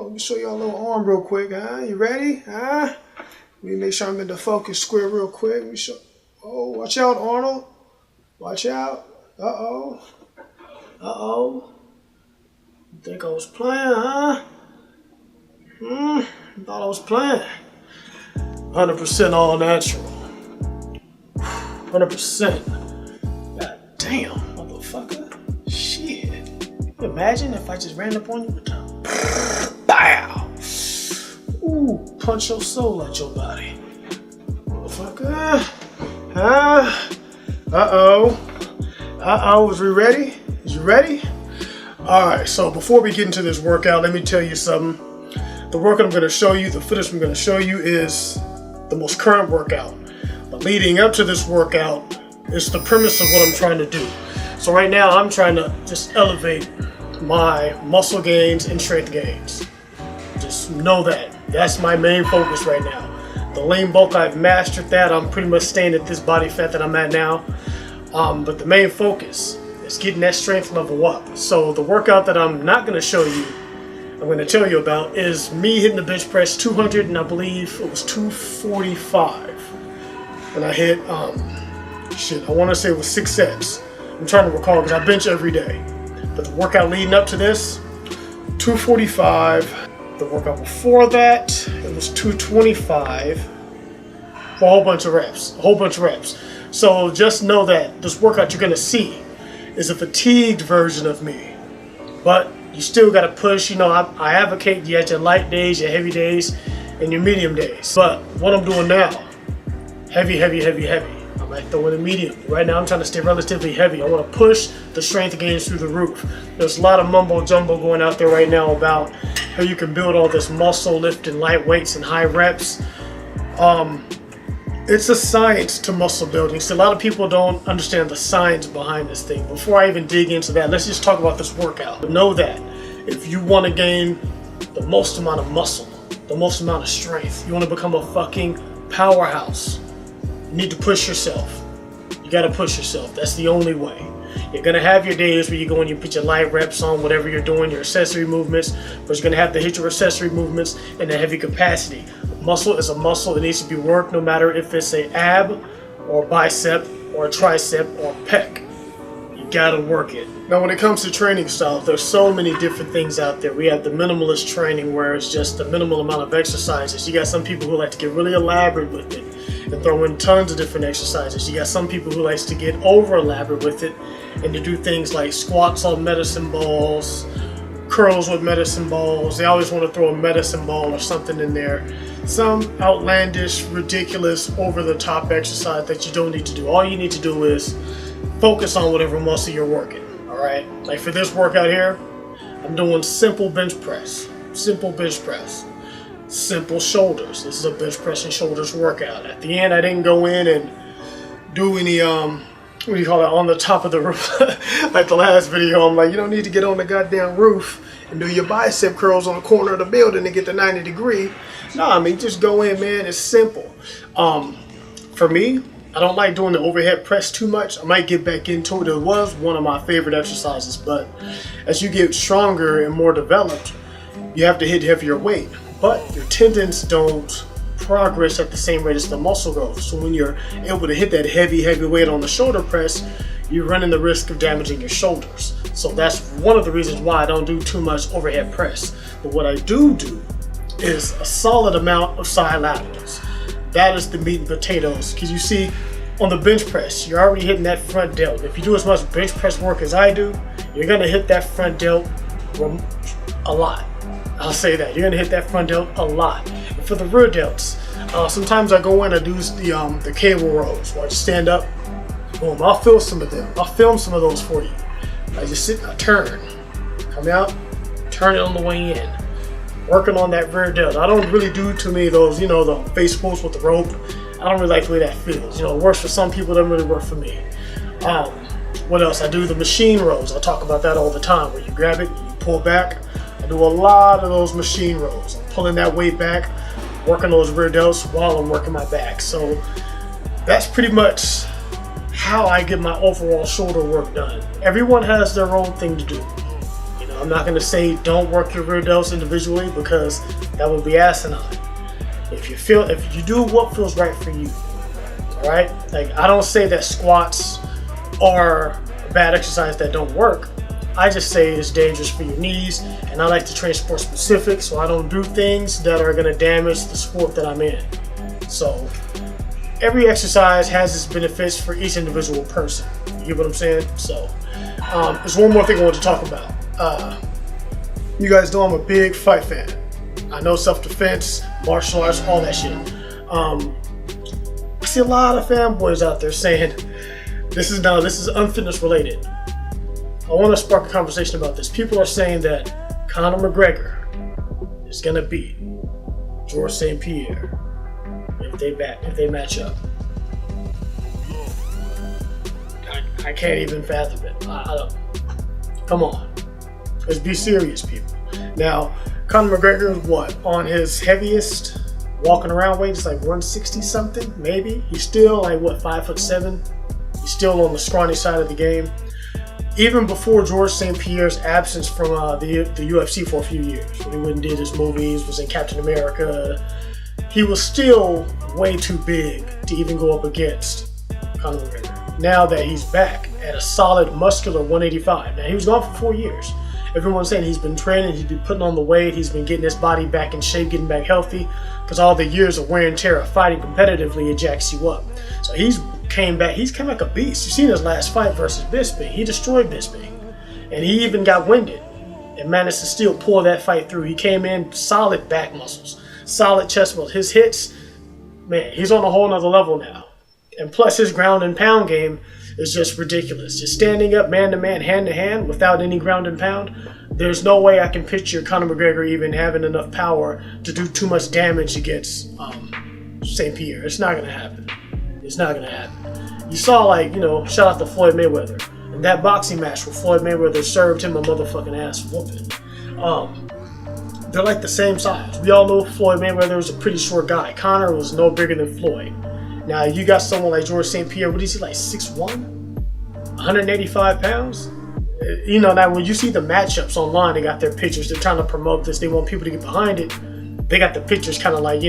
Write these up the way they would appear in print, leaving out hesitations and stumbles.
Let me show y'all a little arm real quick, huh? You ready? Huh? Let me make sure I'm in the focus square real quick. Let me show. Oh, watch out, Arnold. Watch out. Uh-oh. Uh-oh. You think I was playing, huh? Thought I was playing. 100% all natural. 100%. God damn, motherfucker. Shit. Imagine if I just ran up on you with a bow. Ooh, punch your soul out your body. Motherfucker. Huh? Uh-oh. Uh-oh, is we ready? Is you ready? Alright, so before we get into this workout, let me tell you something. The workout I'm going to show you, the footage I'm going to show you is the most current workout. But leading up to this workout is the premise of what I'm trying to do. So right now I'm trying to just elevate my muscle gains and strength gains. Just know that. That's my main focus right now. The lean bulk, I've mastered that. I'm pretty much staying at this body fat that I'm at now. But the main focus is getting that strength level up. So the workout that I'm not going to show you, I'm going to tell you about, is me hitting the bench press 200 and I believe it was 245. And I hit, I want to say it was 6 sets. I'm trying to recall because I bench every day. But the workout leading up to this, 245. The workout before that, it was 225 for a whole bunch of reps. So just know that this workout you're going to see is a fatigued version of me. But you still got to push. You know, I advocate you at your light days, your heavy days, and your medium days. But what I'm doing now, heavy. I might throw in a medium. Right now I'm trying to stay relatively heavy. I want to push the strength gains through the roof. There's a lot of mumbo jumbo going out there right now about how you can build all this muscle lifting, light weights and high reps. It's a science to muscle building. So a lot of people don't understand the science behind this thing. Before I even dig into that, let's just talk about this workout. But know that if you want to gain the most amount of muscle, the most amount of strength, you want to become a fucking powerhouse, you need to push yourself. You got to push yourself. That's the only way. You're going to have your days where you go and you put your light reps on, whatever you're doing, your accessory movements, but you're going to have to hit your accessory movements in a heavy capacity. Muscle is a muscle. It needs to be worked no matter if it's an ab or bicep or a tricep or pec. You got to work it. Now when it comes to training styles, there's so many different things out there. We have the minimalist training where it's just a minimal amount of exercises. You got some people who like to get really elaborate with it and throw in tons of different exercises. You got some people who likes to get over elaborate with it and to do things like squats on medicine balls, curls with medicine balls. They always want to throw a medicine ball or something in there. Some outlandish, ridiculous, over-the-top exercise that you don't need to do. All you need to do is focus on whatever muscle you're working, all right? Like for this workout here, I'm doing simple bench press, simple shoulders. This is a bench press and shoulders workout. At the end, I didn't go in and do any, what do you call it, on the top of the roof. Like the last video, I'm like, you don't need to get on the goddamn roof and do your bicep curls on the corner of the building and get the 90 degree. No, I mean, just go in, man. It's simple. For me, I don't like doing the overhead press too much. I might get back into it. It was one of my favorite exercises, but as you get stronger and more developed, you have to hit heavier weight. But your tendons don't progress at the same rate as the muscle growth. So when you're able to hit that heavy weight on the shoulder press, you're running the risk of damaging your shoulders. So that's one of the reasons why I don't do too much overhead press. But what I do is a solid amount of side laterals. That is the meat and potatoes. Because you see, on the bench press, you're already hitting that front delt. If you do as much bench press work as I do, you're gonna hit that front delt a lot. I'll say that. You're gonna hit that front delt a lot. And for the rear delts, sometimes I go in and do the cable rows where I just stand up, boom, I'll film some of them. I'll film some of those for you. I just sit and I turn, come out, turn it on the way in. Working on that rear delt. I don't really do too many of those, you know, the face pulls with the rope. I don't really like the way that feels. You know, it works for some people, it doesn't really work for me. What else? I do the machine rows. I talk about that all the time, where you grab it, you pull back. I do a lot of those machine rows. I'm pulling that weight back, working those rear delts while I'm working my back. So that's pretty much how I get my overall shoulder work done. Everyone has their own thing to do. You know, I'm not going to say don't work your rear delts individually, because that would be asinine. If you do what feels right for you, all right? Like, I don't say that squats are a bad exercise that don't work. I just say it's dangerous for your knees, and I like to train sport specific, so I don't do things that are going to damage the sport that I'm in. So every exercise has its benefits for each individual person. You get what I'm saying? So there's one more thing I want to talk about. You guys know I'm a big fight fan. I know self-defense, martial arts, all that shit. I see a lot of fanboys out there saying this is unfitness related. I want to spark a conversation about this. People are saying that Conor McGregor is going to beat George St. Pierre if they match up. I can't even fathom it. I don't. Come on. Let's be serious, people. Now, Conor McGregor is what? On his heaviest walking around weight, it's like 160 something, maybe. He's still like, what, 5'7"? He's still on the scrawny side of the game. Even before George St. Pierre's absence from the UFC for a few years, when he went and did his movies, was in Captain America, he was still way too big to even go up against Conor McGregor. Now that he's back at a solid muscular 185. Now, he was gone for 4 years. Everyone's saying he's been training, he's been putting on the weight, he's been getting his body back in shape, getting back healthy, because all the years of wear and tear of fighting competitively, it jacks you up. So he's came back like a beast. You've seen his last fight versus Bisping. He destroyed Bisping. And he even got winded and managed to still pull that fight through. He came in solid back muscles, solid chest muscles. His hits, man, he's on a whole nother level now. And plus his ground and pound game is just ridiculous. Just standing up man to man, hand to hand without any ground and pound. There's no way I can picture Conor McGregor even having enough power to do too much damage against St. Pierre. It's not going to happen. It's not going to happen. You saw, like, shout out to Floyd Mayweather. In that boxing match where Floyd Mayweather served him a motherfucking ass whooping. They're like the same size. We all know Floyd Mayweather was a pretty short guy. Conor was no bigger than Floyd. Now, you got someone like George St. Pierre, what is he, like 6'1"? 185 pounds? Now when you see the matchups online, they got their pictures. They're trying to promote this. They want people to get behind it. They got the pictures kind of like,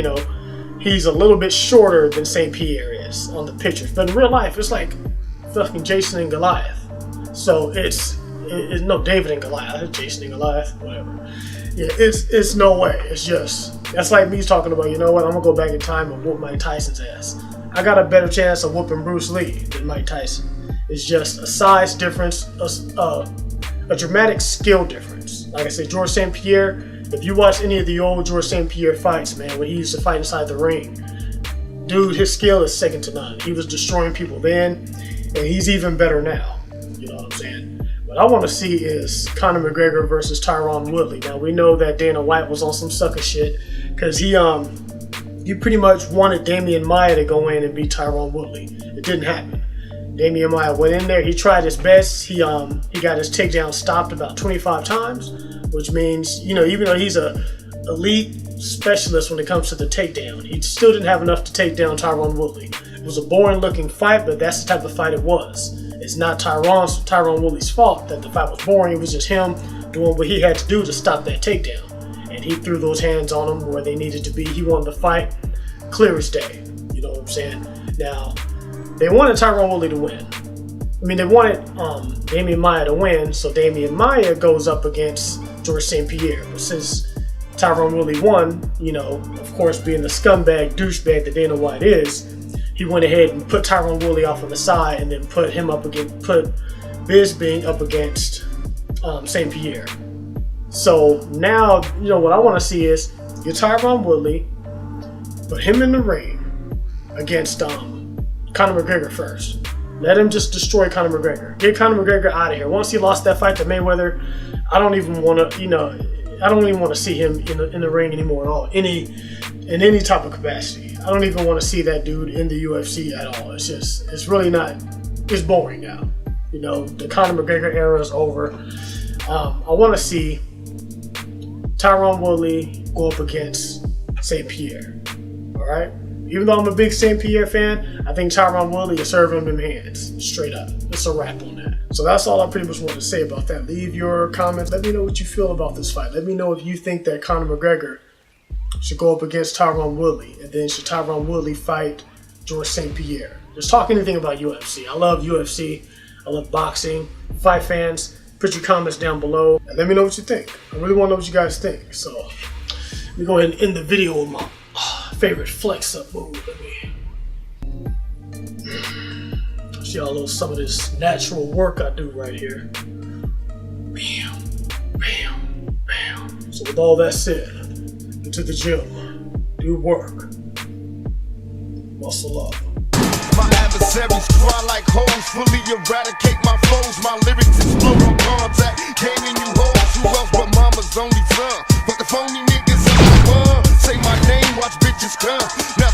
he's a little bit shorter than St. Pierre is on the pictures. But in real life, it's like fucking Jason and Goliath. So it's no David and Goliath. Jason and Goliath, whatever. Yeah, it's no way. It's just, that's like me talking about, you know what, I'm going to go back in time and whoop Mike Tyson's ass. I got a better chance of whooping Bruce Lee than Mike Tyson. It's just a size difference, a dramatic skill difference. Like I said, George St. Pierre, if you watch any of the old George St. Pierre fights, man, when he used to fight inside the ring, dude, his skill is second to none. He was destroying people then, and he's even better now. You know what I'm saying? What I want to see is Conor McGregor versus Tyron Woodley. Now, we know that Dana White was on some sucker shit because he pretty much wanted Damian Maia to go in and beat Tyron Woodley. It didn't happen. Damian Maia went in there. He tried his best. He got his takedown stopped about 25 times, which means, even though he's a elite specialist when it comes to the takedown, he still didn't have enough to take down Tyron Woodley. It was a boring looking fight, but that's the type of fight it was. It's not Tyron Woodley's fault that the fight was boring. It was just him doing what he had to do to stop that takedown. And he threw those hands on him where they needed to be. He won the fight clear as day. You know what I'm saying? Now, they wanted Tyron Woodley to win. They wanted Damian Maia to win, so Damian Maia goes up against George St. Pierre. But since Tyron Woodley won, of course, being the scumbag, douchebag that Dana White is, he went ahead and put Tyron Woodley off on the side and then put Bisping up against St. Pierre. So now, what I want to see is get Tyron Woodley, put him in the ring against Conor McGregor first. Let him just destroy Conor McGregor. Get Conor McGregor out of here. Once he lost that fight to Mayweather, I don't even want to see him in the ring anymore at all. In any type of capacity. I don't even want to see that dude in the UFC at all. It's really not. It's boring now. The Conor McGregor era is over. I want to see Tyron Woodley go up against St. Pierre. All right. Even though I'm a big St. Pierre fan, I think Tyron Woodley is serving them hands. Straight up. It's a wrap on that. So that's all I pretty much want to say about that. Leave your comments. Let me know what you feel about this fight. Let me know if you think that Conor McGregor should go up against Tyron Woodley, and then should Tyron Woodley fight George St. Pierre. Just talk anything about UFC. I love UFC. I love boxing. Fight fans, put your comments down below and let me know what you think. I really want to know what you guys think. So let me go ahead and end the video with my favorite flex up move. Let me see y'all a little some of this natural work I do right here. Bam, bam, bam. So with all that said, into the gym, do work, muscle up. My adversaries cry like hoes, fully eradicate my foes. My lyrics explode on contact. Came in you hoes, who else but mama's only son? But the phony niggas say my name, watch bitches come. Now